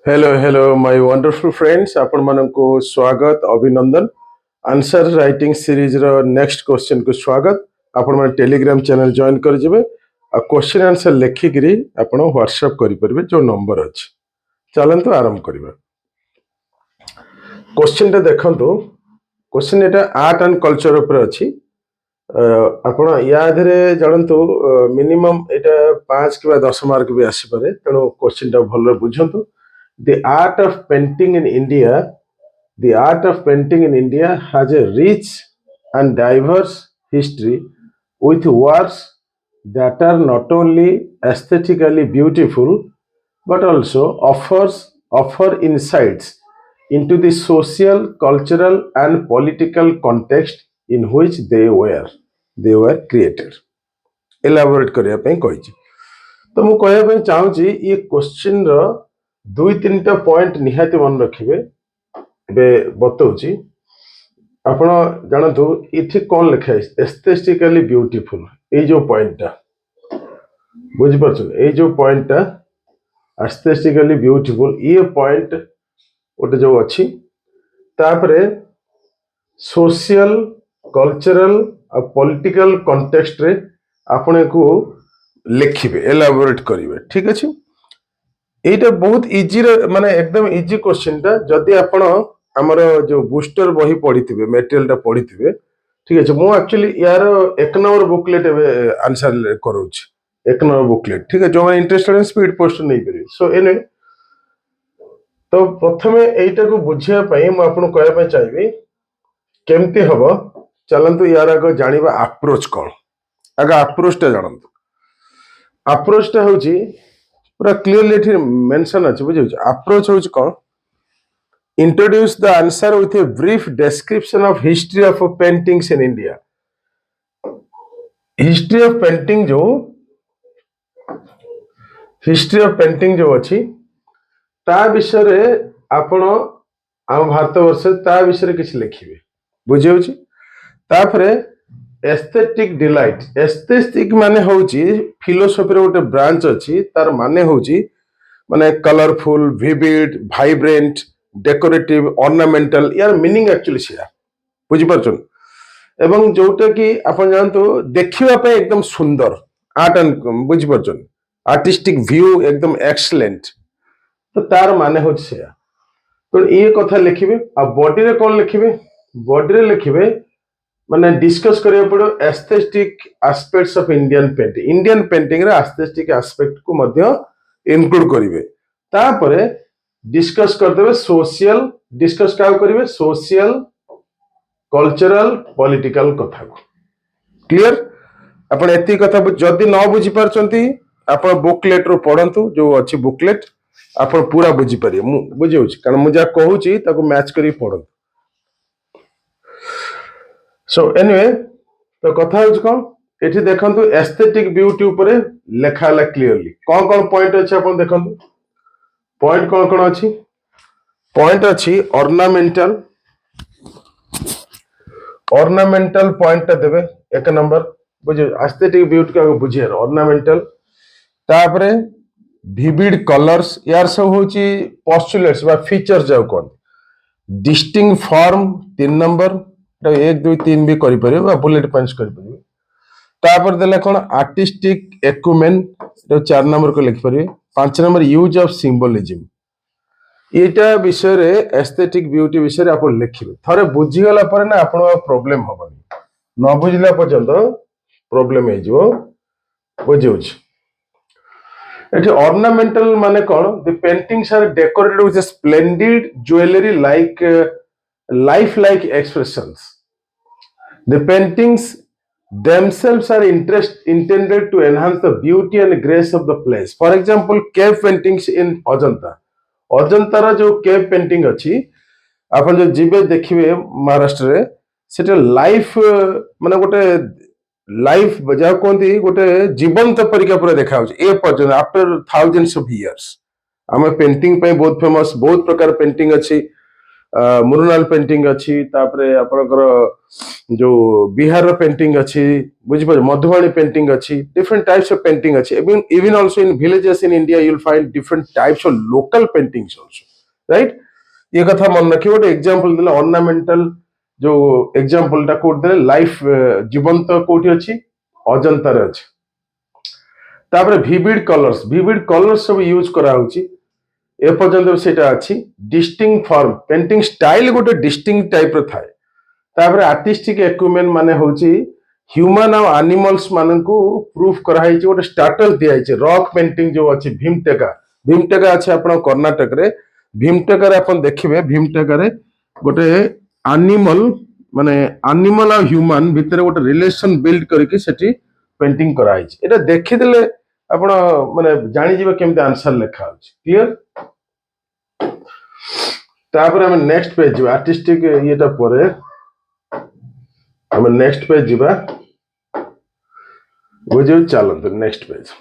Hello, my wonderful friends. आपण माननको स्वागत अभिनंदन आंसर राइटिंग सीरीज रो नेक्स्ट क्वेश्चन को स्वागत आपण माने टेलीग्राम चैनल जॉइन कर जिवे आ क्वेश्चन आंसर लिखि करी आपण व्हाट्सएप करि परबे जो नंबर अछि चलंतु आरंभ करिबा क्वेश्चन टा देखंतु question Etah art and culture ऊपर अछि आपण या धरे जानंतु मिनिमम एटा 5 किबा 10 मार्क भी आसी पारे तनो क्वेश्चन टा भलो बुझंतु the art of painting in India, the art of painting in India has a rich and diverse history with works that are not only aesthetically beautiful but also offer insights into the social, cultural, and political context in which they were created. Elaborate करिया पे कहिछि तो मु कहया पे चाहूछि ये question रो दुई तीन टा point निहाती मन रखिबे एबे बतौछि आपण जानतु इथि कोन लिखा है एस्थेटिकली ब्यूटीफुल ए जो पॉइंटटा बुझि परछन ए जो पॉइंटटा एस्थेटिकली ब्यूटीफुल ये पॉइंट ओटे जो अछि तापरे सोशल कल्चरल आ पॉलिटिकल कॉन्टेक्स्ट रे आपण को लिखिबे एलाबोरेट करिवे ठीक अछि एटा बहुत इजी माने एकदम इजी क्वेश्चन टा जदि आपण हमर जो बूस्टर बही पढिथिबे मटेरियल टा पढिथिबे ठीक अछि मु एक्चुअली यार एक नंबर बुकलेट आंसर करूछि एक नंबर बुकलेट ठीक है जो इंटरेस्टेड स्पीड पोस्ट नहीं करी सो एने तो प्रथमे एटा को बुझिया पई मु आपन कहया पई चाहिबी केमती हबो चलंतु यार आगो जानिबा अप्रोच कोन आगा अप्रोच टा जानंतु अप्रोच टा होची पूरा क्लियरली एठी मेंशन अछि बुझियो अप्रोच होची कोन introduce the answer with a brief description of history of paintings in India. History of painting जो अछि ता विषय रे आपण हम भारत वर्ष ता विषय रे किछ लिखिबे बुझियो छी तापरे एस्थेटिक डिलाइट एस्थेटिक माने होची फिलोसॉफी रे गोटे ब्रांच अछि तार माने होची माने colourful vivid vibrant decorative ornamental यार मीनिंग एक्चुअली सिया बुझि परछन एवं जोटा कि आपण जानतो देखिबा पे एकदम सुंदर आर्ट एंड बुझि परछन आर्टिस्टिक व्यू एकदम एक्सीलेंट तो तार माने होची सिया तो ये कथा लिखिबे आ बॉडी रे कोन लिखिबे बॉडी रे लिखिबे माने डिस्कस करिया पड़ो aesthetic aspects of Indian painting रे एस्थेटिक एस्पेक्ट को मध्य इंक्लूड करिवे तापरे डिस्कस करदेबे सोशल डिस्कस क्या करेंगे सोशल कल्चरल पॉलिटिकल कथा को क्लियर आपण एती कथा जदि न बुझी परछंती आपण बुकलेट रो पढंतु जो अछि बुकलेट आपण पूरा बुझी परिए मु बुझियो छी कारण मु जा कहूची ताको मैच करी पढंतु सो एनीवे तो कथा होछ कोन एठी देखंतु एस्थेटिक ब्यूटी ऊपर लेखाला क्लियरली कोन पॉइंट अछि आपण देखंतु पॉइंट कौन अच्छी पॉइंट अच्छी ऑर्नामेंटल पॉइंट देवे एक नंबर बुझे एस्थेटिक ब्यूटी का बुझे ऑर्नामेंटल तापरे विविड कलर्स यार सब होची पोस्टुलेट्स बा फीचर्स जाउ कोन डिस्टिंग फॉर्म 3 नंबर 1 2 3 भी करि परिबे बा बुलेट पॉइंट्स करि परिबे तापर देला कोन आर्टिस्टिक एक्यूमेन 4 नंबर को लिख परिबे 5 नंबर यूज ऑफ सिंबोलिज्म एटा विषय रे एस्थेटिक ब्यूटी विषय रे आपण लिखिबे थरे बुझी गला पर ना आपण प्रॉब्लम होबनी न बुझला पर्यंत प्रॉब्लम हे जो बुझियोछ एठी ऑर्नामेंटल माने कोन the paintings are decorated with splendid jewellery life expressions the paintings themselves are intended to enhance the beauty and grace of the place. For example, cave paintings in Ajanta रा जो cave painting अछि आपण जो जिबे देखिबे महाराष्ट्र रे सेटा life माने गोटे life बजा कोंती गोटे जीवंत परिका पूरा देखा होछ ए पर्यंत आफ्टर थाउजेंड्स ऑफ इयर्स हम पेंटिंग पे बहुत फेमस बहुत प्रकार पेंटिंग अछि मुरुनाल पेंटिंग अच्छी तापरे आपनकर जो बिहार पेंटिंग अच्छी बुझिपारे मधुबनी पेंटिंग अच्छी डिफरेंट टाइप्स ऑफ पेंटिंग अच्छी even also in villages in India you'll find different types of local paintings also right ये कथा मन रखिए गोटे एग्जांपल देला ऑर्नामेंटल जो एग्जांपल टा कोड देले लाइफ जीवंत कोठी अछि अजंता रे अछि तापरे विविड कलर्स सब यूज करा होची ए पर्यंत सेटा अछि डिस्टिंक्ट फॉर्म पेंटिंग स्टाइल गोटे डिस्टिंक्ट टाइप रो थाए तापरे आर्टिस्टिक इक्विपमेंट माने होची ह्यूमन और एनिमल्स माननकू प्रूफ करा हिची गोटे स्टाटस दिया हिची रॉक पेंटिंग जो अछि भीमटेका अछि आपण कर्नाटक रे भीमटेका रे आपण देखिबे भीमटेका रे गोटे एनिमल माने एनिमल और ह्यूमन भितर गोटे रिलेशन बिल्ड करके सेठी पेंटिंग करा हिची एटा देखिदेले आपण माने जानि जिवे केमते आंसर लिखा अछि क्लियर तापर हम नेक्स्ट पेज जिवा आर्टिस्टिक येटा परे हम नेक्स्ट पेज जिवा बुझियो चलंत नेक्स्ट पेज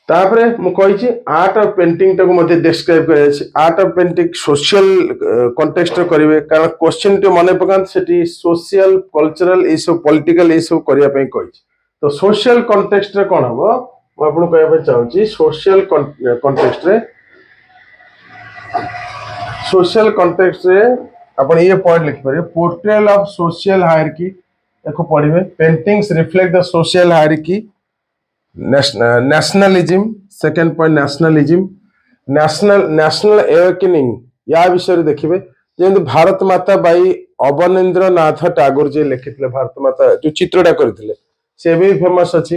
तापरे मु कहिछि आर्ट ऑफ पेंटिंग टाको मध्ये डिस्क्राइब करे छै art of painting social context करिवे कारण क्वेश्चन टे मने पकान सेठी social cultural issue political issue करिया पई कहिछि तो सोशल कॉन्टेक्स्ट रे कोन हबो मु आपन कहया पई चाहूछि सोशल कॉन्टेक्स्ट रे अपन ये पॉइंट लिख पारे पोर्ट्रेल ऑफ सोशल हायरार्की देखो पढ़िबे paintings reflect the social hierarchy nationalism second point national awakening या विषय देखिबे जेंति भारत माता बाई अवनींद्र नाथ टागोर जे लिखितले भारत माता जो चित्रटा करथिले से भी फेमस अछि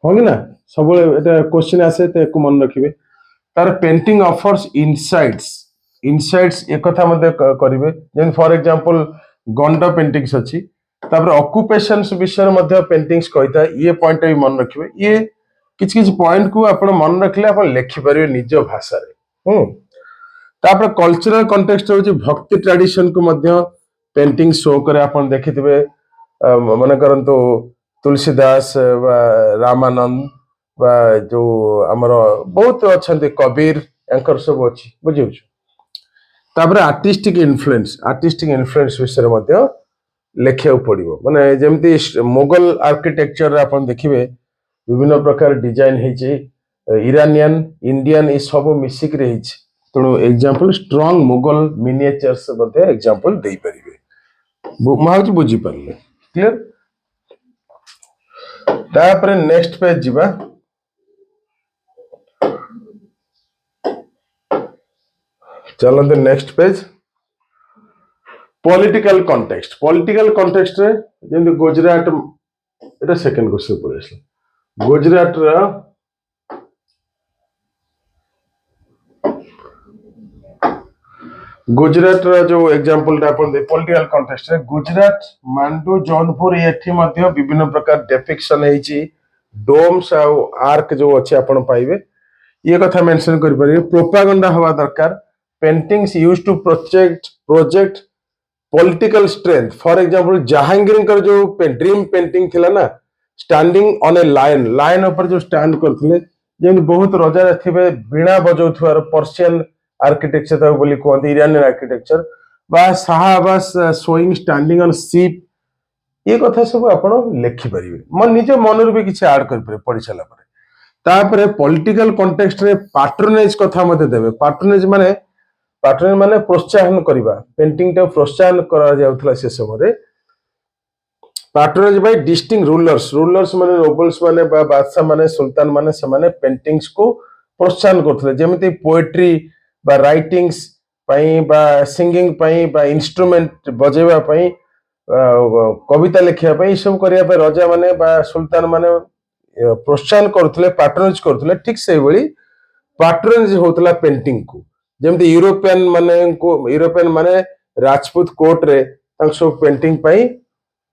होगी ना सब एटा क्वेश्चन आसे ते को मन रखिबे तार पेंटिंग ऑफर्स इनसाइट्स एक कथा मध्ये करिवे जेन फॉर एग्जांपल गंडा पेंटिंग्स अछि तापर ऑक्युपेशंस विषय मध्ये पेंटिंग्स कहिता ये पॉइंट भी मन रखिबे ये किछ पॉइंट को आपण मन रखले आपण लिखि परिबे निज भाषा रे तापर कल्चरल कॉन्टेक्स्ट होची भक्ति ट्रेडिशन को मध्ये पेंटिंग शो करे आपण देखिथिबे मन करंतो तुलसीदास वा रामानंद वा जो हमर बहुत अछंती कबीर एंकर सब अछि बुझियो तापर आर्टिस्टिक इन्फ्लुएंस विषय मध्ये लेखिया पड़ो माने जमती मुगल आर्किटेक्चर रे आपण देखिबे विभिन्न प्रकार डिजाइन हेची इरानियन इंडियन ए सब मिसिक रे हेची तणो एग्जांपल स्ट्रांग मुगल मिनिएचर्स मध्ये एग्जांपल देई परिबे माउच बुझी परले क्लियर तापर नेक्स्ट पेज जिबा चलंत नेक्स्ट पेज पॉलिटिकल कॉन्टेक्स्ट रे जेंति गुजरात एटा सेकंड क्वेश्चन पड़े गुजरात रा जो एग्जांपल टा अपन पॉलिटिकल कॉन्टेक्स्ट रे गुजरात मांडू जौनपुर एठी मध्ये विभिन्न प्रकार डेपिक्शन हेची डोम्स आ आर्क जो अछि अपन पाइबे ये कथा मेंशन करि परिबे प्रोपागेंडा हवा दरकार paintings used to project political strength for example Jahangir कर जो ड्रीम पेंटिंग थिला ना स्टैंडिंग ऑन ए लायन ऊपर जो स्टैंड करथिले जेम बहुत राजा थिबे बीणा बजौथुआर पर्शियन आर्किटेक्चर ता बोली कोन इरानियन आर्किटेक्चर बा शाहबास शोइंग स्टैंडिंग ऑन शिप ये कथा सब आपण लिखि परिबे मन निजे मनर भी किछ ऐड कर परे पढि छला परे तापरे पॉलिटिकल कॉन्टेक्स्ट रे पैट्रोनेज कथा मते देबे पैट्रोनेज माने प्रोत्साहन करिबा पेंटिंग टा प्रोत्साहन करा जाउथला से समय पैट्रोनेज बाय डिस्टिंग रूलर्स माने नोबल्स माने बा बादशाह माने सुल्तान माने से माने पेंटिंग्स को प्रोत्साहन करथले जेमिति पोएट्री बा राइटिंग्स पई बा सिंगिंग पई बा इंस्ट्रूमेंट बजेबा पई कविता लिखिया पई सब करिया पे राजा माने बा सुल्तान माने प्रोत्साहन करथले पैट्रोनेज करथले ठीक से बळी पैट्रोनेज होतला पेंटिंग को जेमति यूरोपियन माने राजपूत कोर्ट रे सब पेंटिंग पई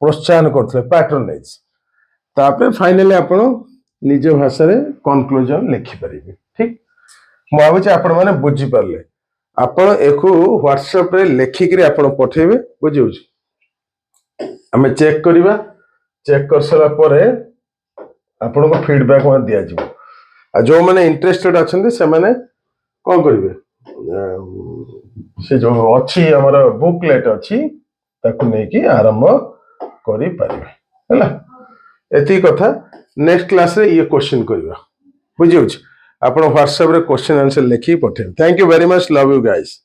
प्रोत्साहन करथले पैट्रोनेज तापरे फाइनली आपण निज भाषा रे कंक्लूजन लिखि परिबे ठीक मु भाबुची आपण माने बुझी परले आपण एकु WhatsApp रे लेखि करी आपण पठेबे बुझिउछ हमें चेक करिबा चेक कर सला परे आपण को फीडबैक मा दिया जिवो आ जो माने इंटरेस्टेड अछंती से माने कोन करिवे से जो अच्छी हमर बुकलेट अच्छी ताकू नेकी आरंभ करि परिबे हैला एती कथा नेक्स्ट क्लास रे ये क्वेश्चन करबा बुझियो आपण व्हाट्सएप रे क्वेश्चन आंसर लिखि पठे thank you very much love you guys